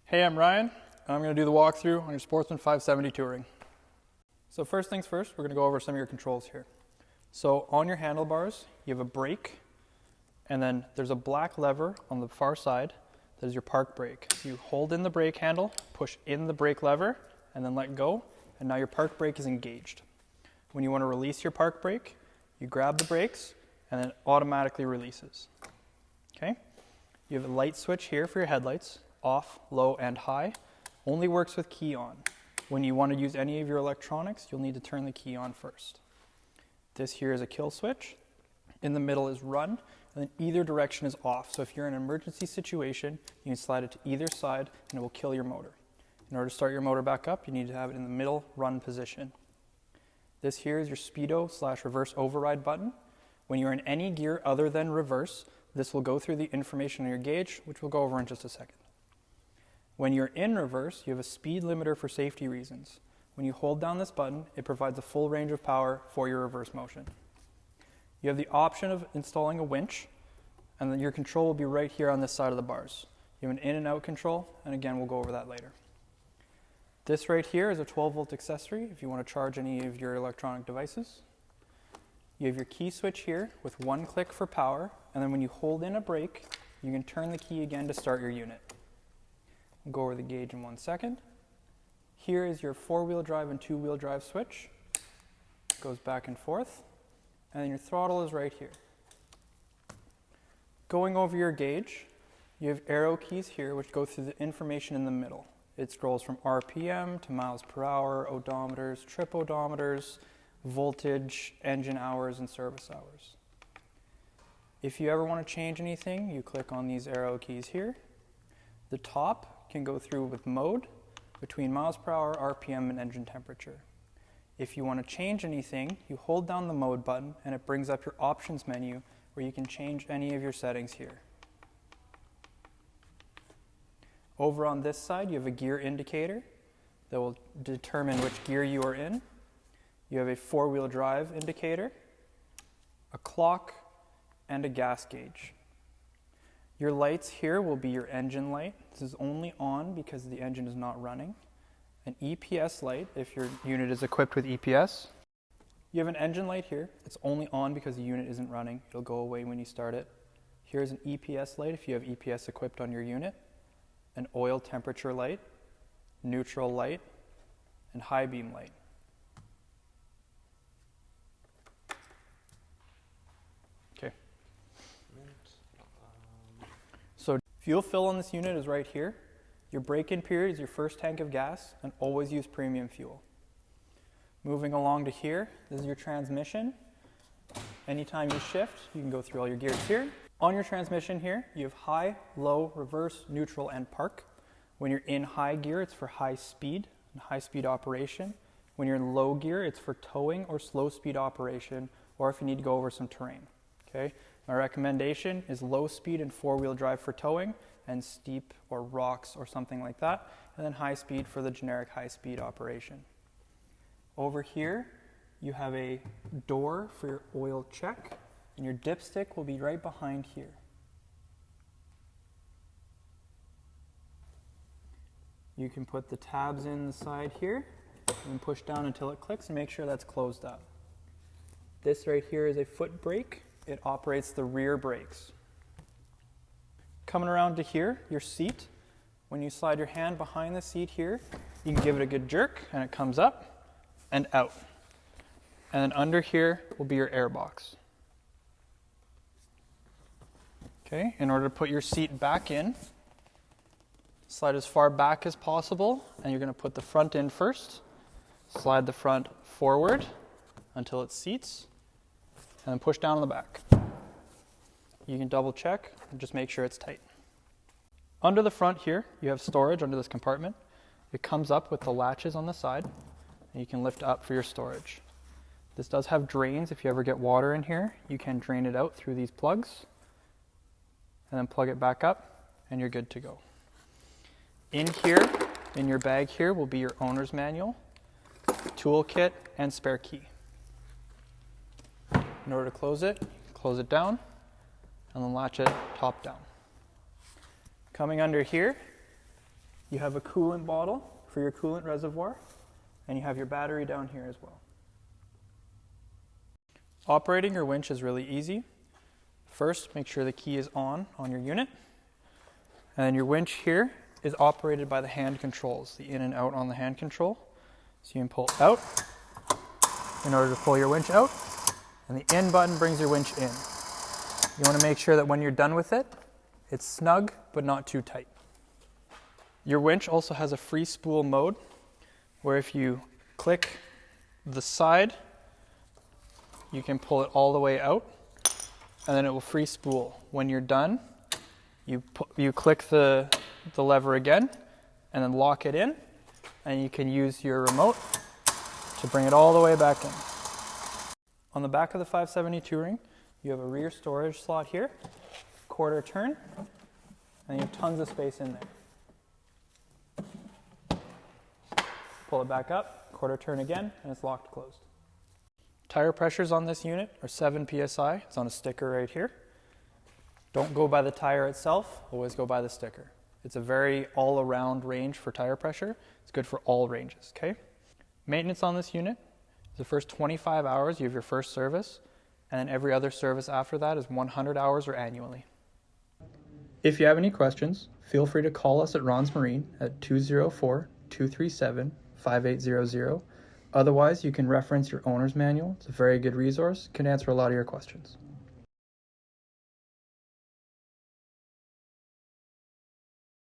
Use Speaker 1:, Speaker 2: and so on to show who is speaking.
Speaker 1: Hey, I'm Ryan. I'm going to do the walkthrough on your Sportsman 570 touring. So first things first, we're going to go over some of your controls here. So on your handlebars, you have a brake, and then there's a black lever on the far side that is your park brake. So you hold in the brake handle, push in the brake lever, and then let go, and now your park brake is engaged. When you want to release your park brake, you grab the brakes, and then it automatically releases. Okay? You have a light switch here for your headlights, off, low, and high. Only works with key on. When you want to use any of your electronics, you'll need to turn the key on first. This here is a kill switch. In the middle is run, and then either direction is off. So if you're in an emergency situation, you can slide it to either side, and it will kill your motor. In order to start your motor back up, you need to have it in the middle run position. This here is your speedo/reverse override button. When you're in any gear other than reverse, this will go through the information on your gauge, which we'll go over in just a second. When you're in reverse, you have a speed limiter for safety reasons. When you hold down this button, it provides a full range of power for your reverse motion. You have the option of installing a winch, and then your control will be right here on this side of the bars. You have an in and out control, and again, we'll go over that later. This right here is a 12-volt accessory if you want to charge any of your electronic devices. You have your key switch here with one click for power, and then when you hold in a brake, you can turn the key again to start your unit. We'll go over the gauge in 1 second. Here is your 4-wheel drive and 2-wheel drive switch. It goes back and forth. And then your throttle is right here. Going over your gauge, you have arrow keys here which go through the information in the middle. It scrolls from RPM to miles per hour, odometers, trip odometers, voltage, engine hours, and service hours. If you ever want to change anything, you click on these arrow keys here. The top can go through with mode, between miles per hour, RPM, and engine temperature. If you want to change anything, you hold down the mode button and it brings up your options menu where you can change any of your settings here. Over on this side, you have a gear indicator that will determine which gear you are in. You have a 4-wheel drive indicator, a clock, and a gas gauge. Your lights here will be your engine light. This is only on because the engine is not running. An EPS light if your unit is equipped with EPS. You have an engine light here. It's only on because the unit isn't running. It'll go away when you start it. Here's an EPS light if you have EPS equipped on your unit. An oil temperature light, neutral light, and high beam light. Okay. So fuel fill on this unit is right here. Your break-in period is your first tank of gas, and always use premium fuel. Moving along to here, this is your transmission. Anytime you shift, you can go through all your gears here. On your transmission here, you have high, low, reverse, neutral, and park. When you're in high gear, it's for high speed and high speed operation. When you're in low gear, it's for towing or slow speed operation, or if you need to go over some terrain. Okay? My recommendation is low speed and 4-wheel drive for towing, and steep or rocks or something like that, and then high speed for the generic high speed operation. Over here, you have a door for your oil check, and your dipstick will be right behind here. You can put the tabs in the side here, and push down until it clicks and make sure that's closed up. This right here is a foot brake. It operates the rear brakes. Coming around to here, your seat. When you slide your hand behind the seat here, you can give it a good jerk and it comes up and out. And then under here will be your air box. Okay, in order to put your seat back in, slide as far back as possible, and you're going to put the front in first. Slide the front forward until it seats, and then push down on the back. You can double check and just make sure it's tight. Under the front here, you have storage under this compartment. It comes up with the latches on the side, and you can lift up for your storage. This does have drains. If you ever get water in here, you can drain it out through these plugs, and then plug it back up, and you're good to go. In here, in your bag here, will be your owner's manual, toolkit, and spare key. In order to close it down, and then latch it top down. Coming under here, You have a coolant bottle for your coolant reservoir, and you have your battery down here as well. Operating your winch is really easy. First, make sure the key is on your unit. And then your winch here is operated by the hand controls, the in and out on the hand control. So you can pull out in order to pull your winch out, and the in button brings your winch in. You want to make sure that when you're done with it, it's snug but not too tight. Your winch also has a free spool mode, where if you click the side, you can pull it all the way out, and then it will free spool. When you're done, you click the lever again, and then lock it in, and you can use your remote to bring it all the way back in. On the back of the 570 Touring, you have a rear storage slot here, quarter turn, and you have tons of space in there. Pull it back up, quarter turn again, and it's locked closed. Tire pressures on this unit are 7 psi. It's on a sticker right here. Don't go by the tire itself, always go by the sticker. It's a very all-around range for tire pressure. It's good for all ranges, okay? Maintenance on this unit is the first 25 hours, you have your first service, and then every other service after that is 100 hours or annually. If you have any questions, feel free to call us at Ron's Marine at 204-237-5800. Otherwise, you can reference your owner's manual. It's a very good resource, can answer a lot of your questions.